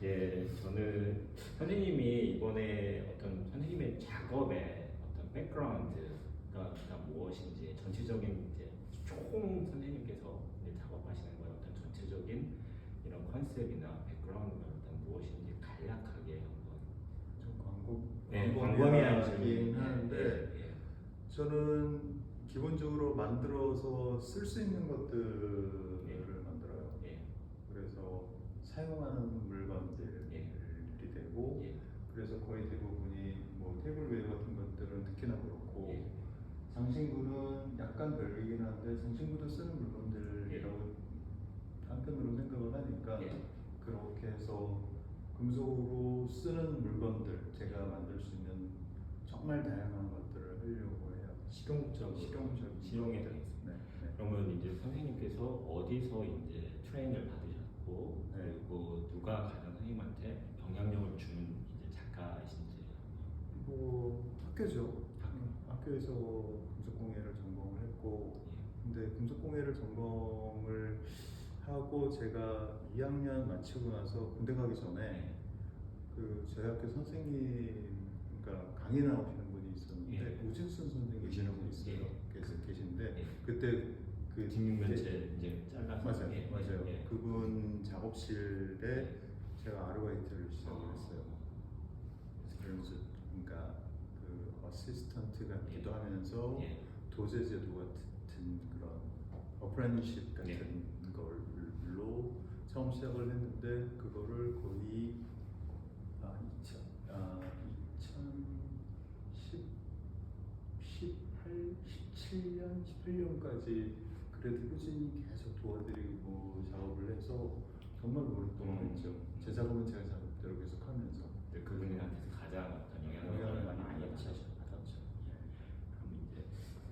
예, 저는 선생님이 이번에 어떤 선생님의 작업의 어떤 백그라운드가 무엇인지 전체적인 이제 총 선생님께서 이제 작업하시는 건 어떤 전체적인 이런 컨셉이나 백그라운드가 어떤 무엇인지 간략하게 한번 좀 광범위한 광범위하긴 질문. 하는데 예, 저는 기본적으로 만들어서 쓸 수 있는 것들을 만들어요. 예, 그래서 사용하는 물건들이 되고 예, 그래서 거의 대부분이 뭐 테이블웨어 같은 것들은 특히나 그렇고 예. 장신구는 약간 별개이긴 한데 장신구도 쓰는 물건들이라고 한편으로 생각을 하니까 예. 그렇게 해서 금속으로 쓰는 물건들 제가 만들 수 있는 정말 다양한 것들을 하려고 해요. 실용적으로 실용이 되겠습니다. 네. 그러면 이제 선생님께서 어디서 이제 트레이닝을 받으셨고 네. 그리고 누가 가장 선생님한테 영향력을 주는 이제 작가이신지 뭐 학교죠. 학교에서 금속공예를 전공을 했고 근데 금속공예를 전공을 하고 제가 2학년 마치고 나서 군대 가기 전에 그 저희 학교 선생님 그러니까 강의 나오시는 분이 있었는데 우진순 선생님이라고 있어요. 계신데 그때 그 뒷면체 이제 잘라서 맞아요. 그분 작업실에 제가 아르바이트를 시작을 했어요. 그래서 그러니까 그 어시스턴트가 기도하면서 도제제도 같은 그런 어프렌티십 같은 걸로 처음 시작을 했는데 그거를 거의 2017년, 18년까지 그래도 꾸준히 계속 도와드리고 작업을 해서 정말 오랫동안 했죠. 제 작업은 제가 작업대로 계속 하면서 그분한테서 가장 어떤 영향을 많이 받았죠. 그럼 이제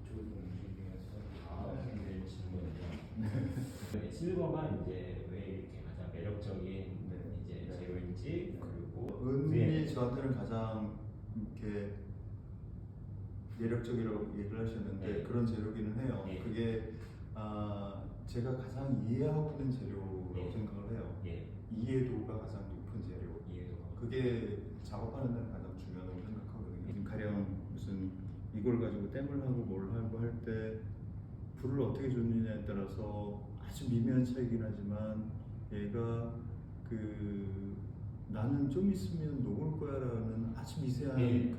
이쪽을 좀 움직이면서 다음 이제 질문이요. 실버가 이제 왜 이렇게 가장 매력적인 이제 재료인지 그리고 은이 저한테는 가장 이렇게 매력적이라고 얘기를 하셨는데 그런 재료기는 해요. 그게 제가 가장 이해하고 있는 재료라고 생각을 해요. 이해도가 가장 높은 재료. 그게 작업하는 데는 가장 중요하다고 생각하거든요. 가령 무슨 이걸 가지고 땜을 하고 뭘 하고 할 때 불을 어떻게 줬느냐에 따라서 아주 미묘한 차이긴 하지만 얘가 그 나는 좀 있으면 녹을 거야라는 아주 미세한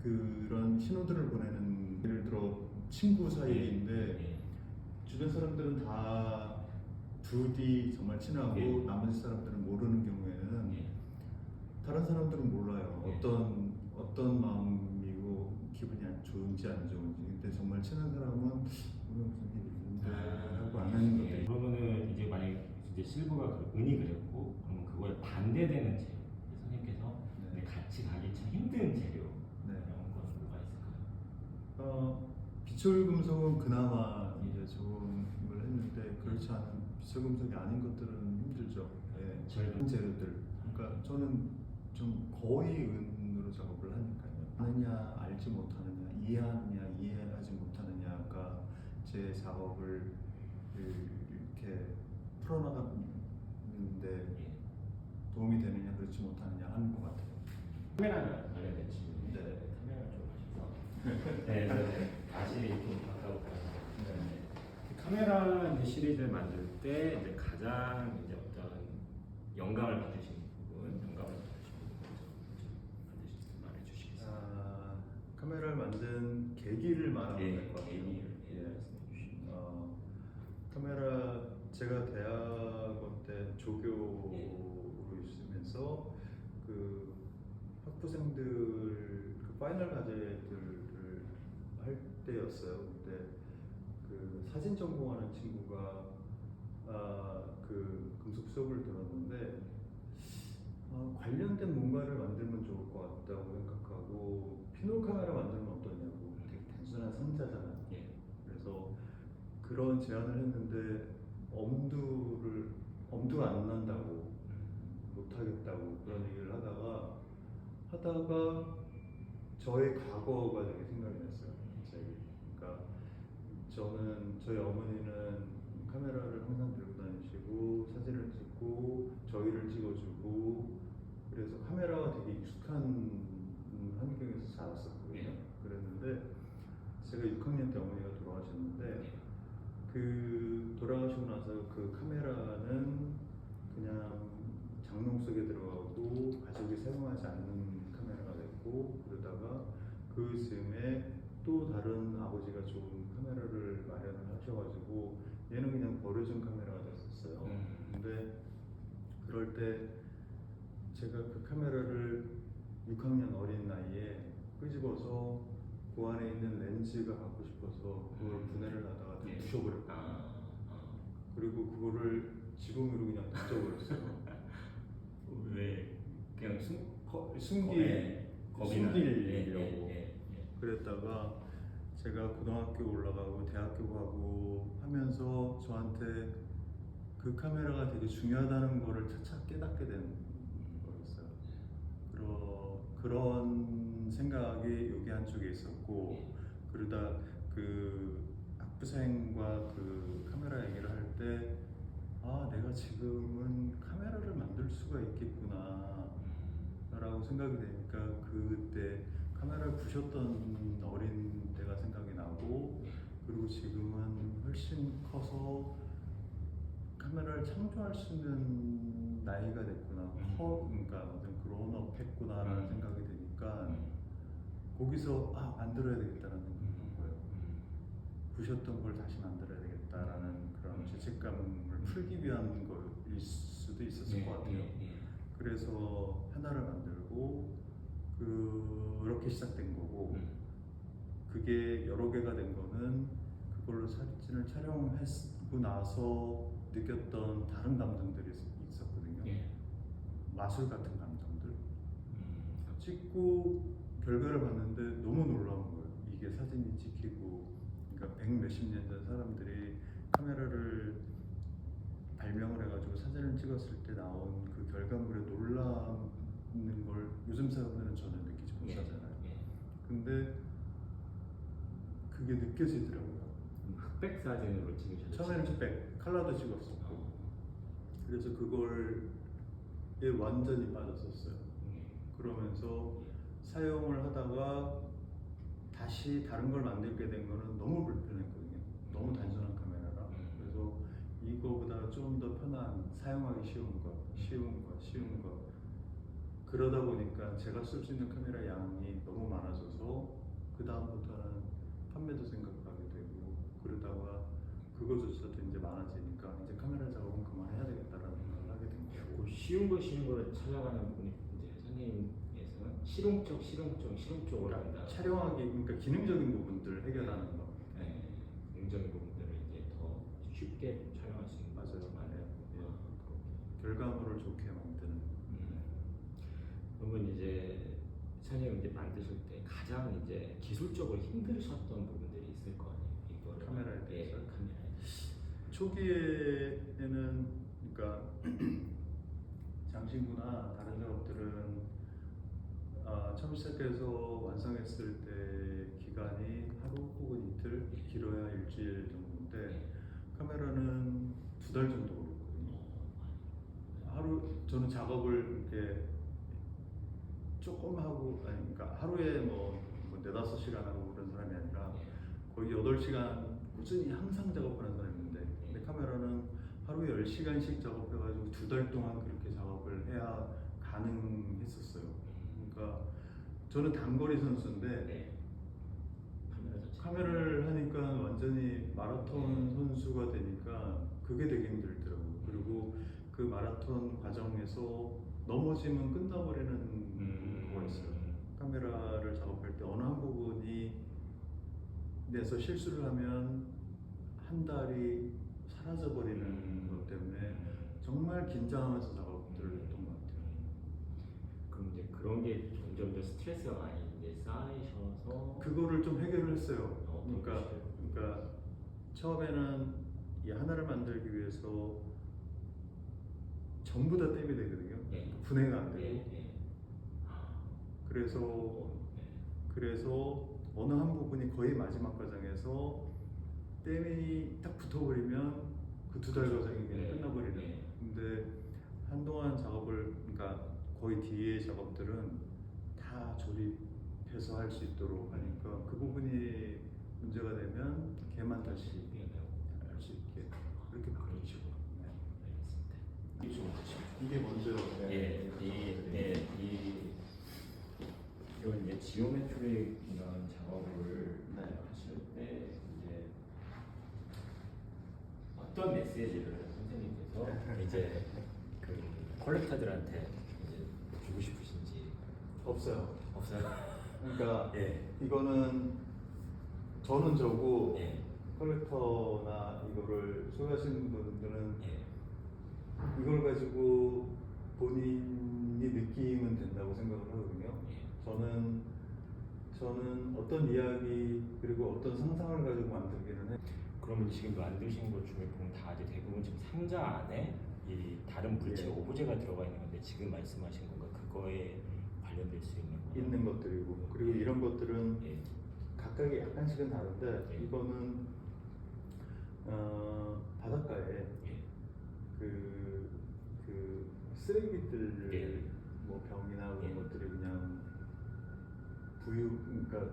그런 신호들을 보내는 예를 들어 친구 사이인데 주변 사람들은 다 2D 정말 친하고 나머지 사람들은 모르는 경우에는 다른 사람들은 몰라요. 어떤 마음이고 기분이 안 좋은지 안 좋은지. 근데 정말 친한 사람은 오늘 무슨 일이 있는데 하고 안 하는 것들이. 그러면은 이제 만약 이제 실버가 은이 그렸고 그러면 그거에 반대되는 재료 선생님께서 같이 가기 참 힘든 재료 이런 건 뭐가 있을까요? 비철 금속은 그나마 이제 좋은 걸 했는데 그렇지 않은 비철 금속이 아닌 것들은 힘들죠. 젊은 재료들. 그러니까 저는 좀 거의 은으로 작업을 하니까요. 아느냐 알지 못하느냐 이해하느냐 이해하지 못하느냐가 제 작업을 이렇게 풀어나가는데 도움이 되느냐 그렇지 못하느냐 하는 것 같아요. 카메라 관련된 질문인데 카메라 좀 하셔서 다시 좀 바꿔볼까요? 카메라 이제 시리즈를 만들 때 이제 가장 이제 어떤 영감을 받으신 부분, 좀 말해주시겠어요? 카메라를 만든 계기를 말하면 될 것 같아요. 카메라 제가 대학원 때 조교로 있으면서 그 학부생들 그 파이널 과제들을 할 때였어요. 근데 그 사진 전공하는 친구가 그 금속 수업을 들었는데 관련된 뭔가를 만들면 좋을 것 같다고 생각하고 피놀 카메라 만들면 어떠냐고. 되게 단순한 상자잖아요. 그래서 그런 제안을 했는데 엄두가 안 난다고 못하겠다고 그런 얘기를 하다가 저의 과거가 되게 생각이 났어요. 그러니까 저희 어머니는 카메라를 항상 들고 다니시고 사진을 찍고 저희를 찍어주고 그래서 카메라가 되게 익숙한 환경에서 자랐었거든요. 네. 그랬는데 제가 6학년 때 어머니가 돌아가셨는데 그 돌아가시고 나서 그 카메라는 그냥 장롱 속에 들어가고 가족이 사용하지 않는 카메라가 됐고, 그러다가 그 즈음에 또 다른 아버지가 좋은 카메라를 마련을 하셔가지고 얘는 그냥 버려진 카메라가 됐었어요. 근데 그럴 때 제가 그 카메라를 6학년 어린 나이에 끄집어서 그 안에 있는 렌즈가 갖고 싶어서 그걸 분해를 하다가 다 부셔버렸거든요. 그리고 그거를 지붕으로 그냥 던져버렸어요. 왜 그냥 숨기려고. 예. 그랬다가 제가 고등학교 올라가고 대학교 가고 하면서 저한테 그 카메라가 되게 중요하다는 거를 차차 깨닫게 된 거였어요. 그런 생각이 여기 한쪽에 있었고, 그러다 그 학부생과 그 카메라 얘기를 할 때 아, 내가 지금은 카메라를 만들 수가 있겠구나 라고 생각이 되니까 그때 카메라를 부셨던 어린 때가 생각이 나고, 그리고 지금은 훨씬 커서 카메라를 창조할 수 있는 나이가 됐구나, 그러니까 어떤 그런업 했구나라는 생각이 드니까 거기서 아, 만들어야 되겠다라는 생각이 든 거예요. 부셨던 걸 다시 만들어야 되겠다라는 그런 죄책감을 풀기 위한 거일 수도 있었을 것 같아요. 그래서 하나를 만들고 그렇게 시작된 거고, 그게 여러 개가 된 거는 그걸로 사진을 촬영하고 나서 느꼈던 다른 감정들이 있었거든요. 마술 같은 감정들. 찍고 결과를 봤는데 너무 놀라운 거예요. 이게 사진이 찍히고, 그러니까 100 몇십 년 전 사람들이 카메라를 발명을 해가지고 사진을 찍었을 때 나온 그 결과물에 놀라는 걸 요즘 사람들은 전혀 느끼지 못하잖아요. 근데 그게 느껴지더라고요. 흑백 사진으로 찍으셨어요? 처음에는 흑백, 컬러도 찍었었고, 그래서 그걸에 완전히 빠졌었어요. 그러면서 사용을 하다가 다시 다른 걸 만들게 된 거는 너무 불편했거든요. 너무 단순한 카메라라. 그래서 이거보다 좀 더 편한, 사용하기 쉬운 거. 그러다 보니까 제가 쓸 수 있는 카메라 양이 너무 많아져서 그 다음부터는 판매도 생각하게 되고, 그러다가 그거조차도 이제 많아지니까 이제 카메라 작업은 그만해야 되겠다라는 생각을 하게 된 거예요. 그 쉬운 거를 찾아가는 분이 이제 선생님께서는 실용적으로 한다. 촬영하기, 그러니까 기능적인 부분들 해결하는 거. 기능적인 부분들을 이제 더 쉽게 촬영할 수 있는. 맞아요. 예. 결과물을 좋게 만드는. 그러면 이제 선생님 이제 만드실 때 가장 이제 기술적으로 힘드셨던 부분들이 있을 거 아니에요? 이거를 카메라에 대해서. 카메라에. 초기에는 그러니까 장신구나 다른 작업들은 처음 시작해서 완성했을 때 기간이 하루 혹은 이틀, 길어야 일주일 정도인데 카메라는 2달 정도 걸리거든요. 하루, 저는 작업을 이렇게 조금 하고, 아니, 그러니까 하루에 뭐 4-5시간 하고 그런 사람이 아니라 거의 8시간 꾸준히 항상 작업하는 사람인데, 근데 카메라는 하루에 10시간씩 작업해가지고 2달 동안 그렇게 작업을 해야 가능했었어요. 그러니까 저는 단거리 선수인데 카메라를 하니까 완전히 마라톤 선수가 되니까 그게 되게 힘들더라고요. 그리고 그 마라톤 과정에서 넘어지면 끝나버리는 거가 있어요. 카메라를 작업할 때 어느 한 부분이 내서 실수를 하면 한 달이 사라져버리는 것 때문에 정말 긴장하면서 작업들을 했던 것 같아요. 그럼 이제 그런 게 점점 더 스트레스가 많이 이제 쌓이셔서 그거를 좀 해결을 했어요. 그러니까 처음에는 이 하나를 만들기 위해서 전부 다 땜이 되거든요. 분해가 안 되고. 그래서 어느 한 부분이 거의 마지막 과정에서 땜이 딱 붙어버리면 그 2달 과정이 그냥 끝나버리는. 근데 한동안 작업을, 그러니까 거의 뒤에 작업들은 다 조립해서 할 수 있도록 하니까 그 부분이 문제가 되면 걔만 다시 할 수 있게 그렇게 바꾸죠. 이게 먼저 이건 이제 지오메트릭 이런 작업을 하실 때 이제 어떤 메시지를 선생님께서 이제 그 컬렉터들한테 이제 주고 싶으신지 없어요. 없어요? 그러니까 이거는 저는 저고 예. 컬렉터나 이거를 소유하시는 분들은 이걸 가지고 본인이 느끼면 된다고 생각을 하거든요. 저는 어떤 이야기 그리고 어떤 상상을 가지고 만들기는 해. 그러면 지금 만드신 것 중에 보면 다 이제 대부분 지금 상자 안에 이 다른 물체 오브제가 들어가 있는 건데 지금 말씀하신 건가 그거에 관련될 수 있는 것들이고 그리고 이런 것들은 각각의 약간씩은 다른데 이거는 바닷가에 그 쓰레기들 뭐 병이나 그런 것들이 그냥 그러니까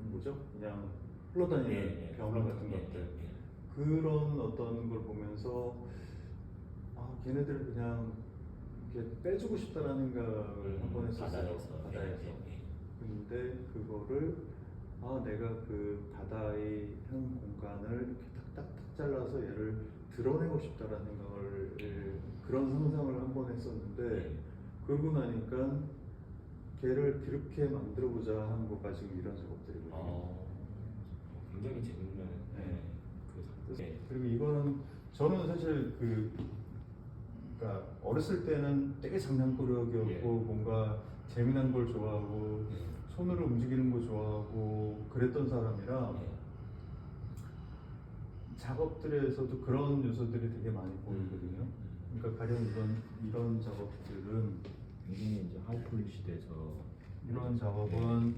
뭐죠? 그냥 흘러다니는 병 같은 것들 그런 어떤 걸 보면서 걔네들을 그냥 이렇게 빼주고 싶다라는 생각을 한번 했었어요. 바다에서. 근데 그거를 내가 그 바다의 한 공간을 이렇게 탁탁탁 잘라서 얘를 드러내고 싶다라는 생각을 그런 상상을 한번 했었는데 그러고 나니까 걔를 그렇게 만들어보자 하는 것까지 지금 이런 작업들이거든요. 굉장히 재밌는. 그리고 이거는 저는 사실 그러니까 어렸을 때는 되게 장난꾸러기였고 뭔가 재미난 걸 좋아하고 손으로 움직이는 거 좋아하고 그랬던 사람이라 작업들에서도 그런 요소들이 되게 많이 보이거든요. 그러니까 가령 이런 작업들은 굉장히 이제 하이폴리시 돼서 이런 작업은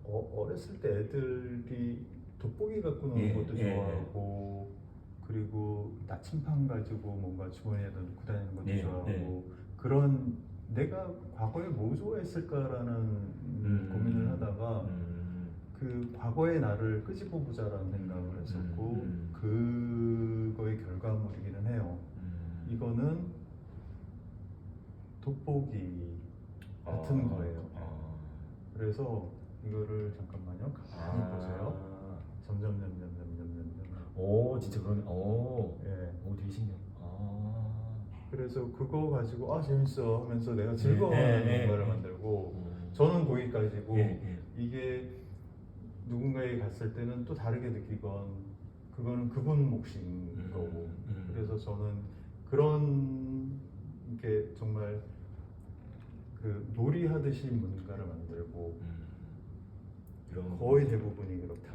어렸을 때 애들이 돋보기 갖고 노는 것도 좋아하고 그리고 나침판 가지고 뭔가 주머니에다 넣고 다니는 것도 좋아하고 그런 내가 과거에 뭐 좋아했을까라는 고민을 하다가 그 과거의 나를 끄집어 보자라는 생각을 했었고 그거의 결과물이기는 해요. 이거는 돋보기 같은 거예요. 그래서 이거를 잠깐만요. 가만히 보세요. 점점점점점점점. 오 진짜 그러네. 오 되게 신기하다. 그래서 그거 가지고 재밌어 하면서 내가 즐거워하는 뭔가를 만들고 저는 거기까지고 이게 누군가에게 갔을 때는 또 다르게 느끼건 그거는 그분 몫인 거고 그래서 저는 그런 게 정말 그 놀이하듯이 뭔가를 만들고 거의 대부분이 그렇다.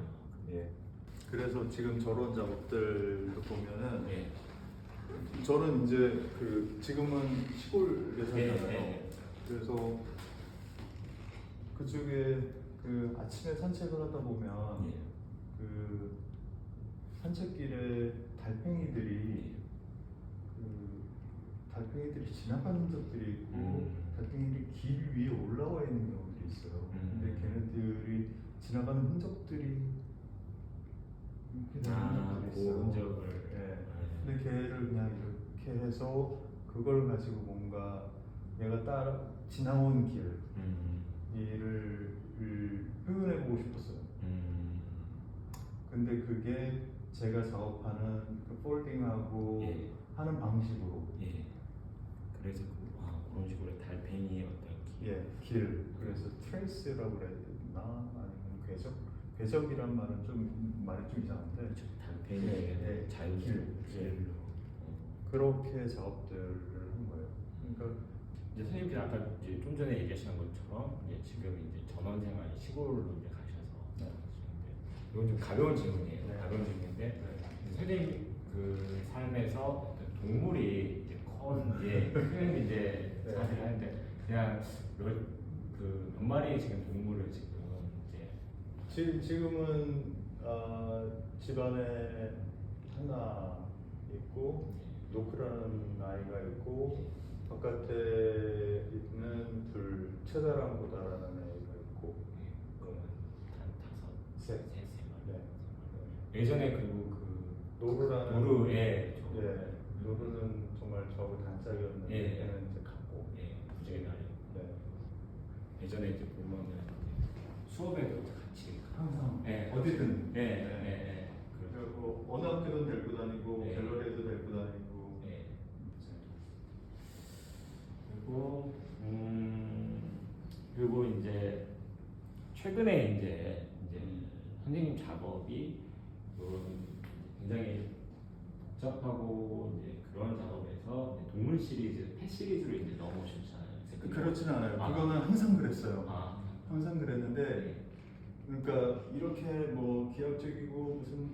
그래서 지금 저런 작업들도 보면은 저는 이제 지금은 시골에 살잖아요. 그래서 그쪽에 아침에 산책을 하다 보면 그 산책길에 달팽이들이 지나가는 적들이 있고 달팽이들이 길 위에 올라와 있는 경우들이 있어요. 근데 걔네들이 지나가는 흔적들이 이렇게 되는 것들이 있어요. 흔적을. 근데 걔를 그냥 이렇게 해서 그걸 가지고 뭔가 얘가 따라 지나온 길을 표현해보고 싶었어요. 근데 그게 제가 작업하는 그 폴딩하고 하는 방식으로 그래서 그런 식으로 달팽이의 어떤 길 그래서 트레이스라고 그래야 되나 아니면 궤적이란 말은 말이 좀 이상한데 달팽이의 자유길 그렇게 작업들을 한 거예요. 그러니까 이제 선생님께서 아까 이제 좀 전에 얘기하신 것처럼 이제 지금 이제 전원생활 시골로 이제 가셔서 하시는데 이건 좀 가벼운 질문이에요. 가벼운 질문인데 선생님 그 삶에서 어떤 동물이 이제 큰 이제 사실 하는데 그냥 몇 마리의 지금 동물을 지금 이제 지금은 집안에 하나 있고 노크라는 아이가 있고 바깥에 있는 둘 최다랑보다라는 애가 있고 그러면 한 다섯, 셋. 세 마리. 네. 예전에 그리고 그 노루라는 노루에 노루는 정말 저하고 단짝이었는데 예. 걔는 이제 갔고 부재가 네. 예전에 이제 보면은 수업에도 같이 항상 예. 어디든 그리고 그리고 어느 학교든 데리고 다니고 네. 갤러리에도 데리고 다니고 그리고 이제 최근에 이제 선생님 작업이 굉장히 복잡하고 이제 그런 작업에서 이제 동물 시리즈, 펫 시리즈로 이제 넘어오셨잖아요. 그렇지는 않아요. 아. 그거는 항상 그랬어요. 아. 항상 그랬는데 그러니까 이렇게 뭐 기하학적이고 무슨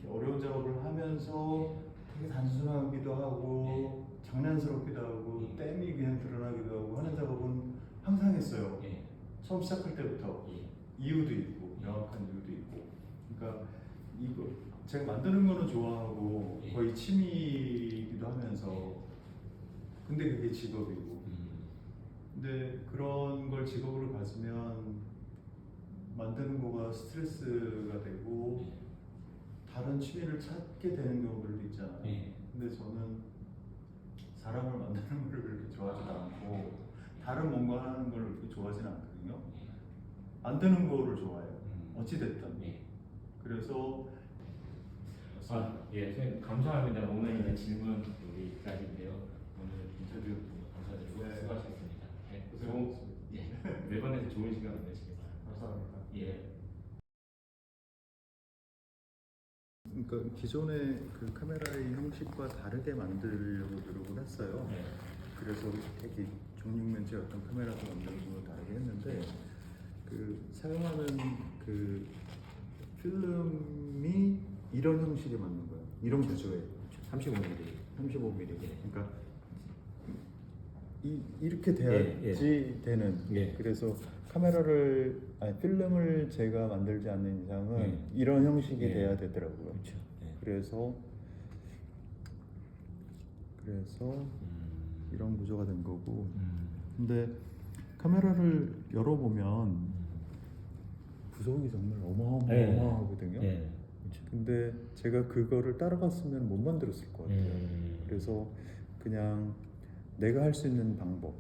이렇게 어려운 작업을 하면서 되게 단순하기도 하고 장난스럽기도 하고 땜이 그냥 드러나기도 하고 하는 작업은 항상 했어요. 처음 시작할 때부터 이유도 있고 명확한 이유도 있고. 그러니까 이거 제가 만드는 거는 좋아하고 거의 취미이기도 하면서 근데 그게 직업이고. 근데 그런 걸 직업으로 가지면 만드는 거가 스트레스가 되고 다른 취미를 찾게 되는 경우들도 있잖아요. 근데 저는 사람을 만드는 걸 그렇게 좋아하지도 않고 다른 뭔가 하는 걸 그렇게 좋아하지는 않거든요. 만드는 거를 좋아해요. 어찌 됐든. 그래서 선생님 감사합니다. 오늘 이제 질문 여기까지인데요. 오늘 인터뷰 감사드리고 수고하셨습니다. 매번에도 좋은 시간 보내시길 바랍니다. 감사합니다. 그러니까 기존의 그 카메라의 형식과 다르게 만들려고 노력을 했어요. 그래서 되게 종육면체 어떤 카메라도 만들고 다르게 했는데 그 사용하는 그 필름이 이런 형식에 맞는 거예요. 이런 구조에 35mm. 그러니까 이렇게 돼야지 되는. 그래서 카메라를 필름을 제가 만들지 않는 이상은 이런 형식이 돼야 되더라고요. 그래서 이런 구조가 된 거고. 근데 카메라를 열어보면 구성이 정말 어마어마하거든요. 근데 제가 그거를 따라갔으면 못 만들었을 것 같아요. 그래서 그냥 내가 할 수 있는 방법,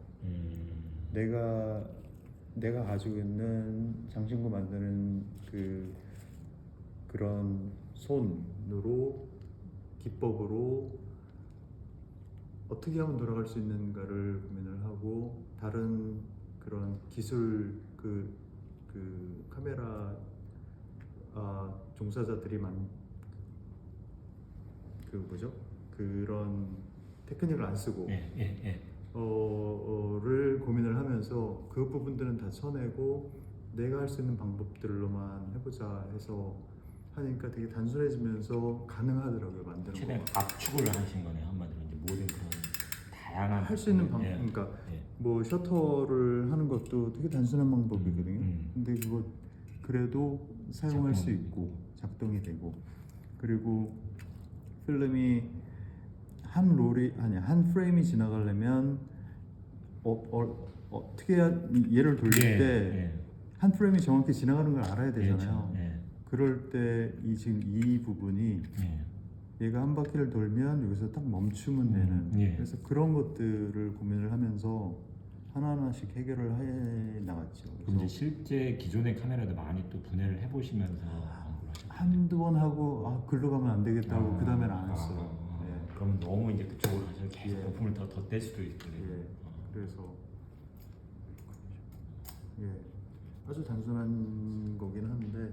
내가 가지고 있는 장신구 만드는 그런 손으로 기법으로 어떻게 하면 돌아갈 수 있는가를 고민을 하고 다른 그런 기술 그 카메라 종사자들이 그런 테크닉을 안 쓰고 를 고민을 하면서 그 부분들은 다 쳐내고 내가 할 수 있는 방법들로만 해보자 해서 하니까 되게 단순해지면서 가능하더라고요. 만드는 거. 최대한 압축을 하신 거네요. 한마디로 이제 모든 그런 다양한 할 수 있는 방법, 그러니까 뭐 셔터를 하는 것도 되게 단순한 방법이거든요. 근데 그거 그래도 사용할 수 있고 작동이 되고 그리고 필름이 한 프레임이 지나가려면 어떻게 얘를 돌릴 때 한 프레임이 정확히 지나가는 걸 알아야 되잖아요. 그럴 때 지금 이 부분이 얘가 한 바퀴를 돌면 여기서 딱 멈추면 되는. 그래서 그런 것들을 고민을 하면서 하나하나씩 해결을 해 나갔죠. 그럼 이제 실제 기존의 카메라도 많이 또 분해를 해보시면서 한두 번 하고 글로 가면 안 되겠다고 그 다음에는 안 했어요. 그럼 너무 이제 그쪽으로 가서 계속 부품을 더 뗄 수도 있거든요. 그래서 아주 단순한 거긴 한데.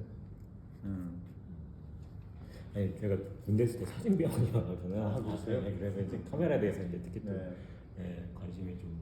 제가 군대 있을 때 사진 배우거든요. 하고 있어요. 그래서 이제 카메라에 대해서 이제 특히 또 관심이 좀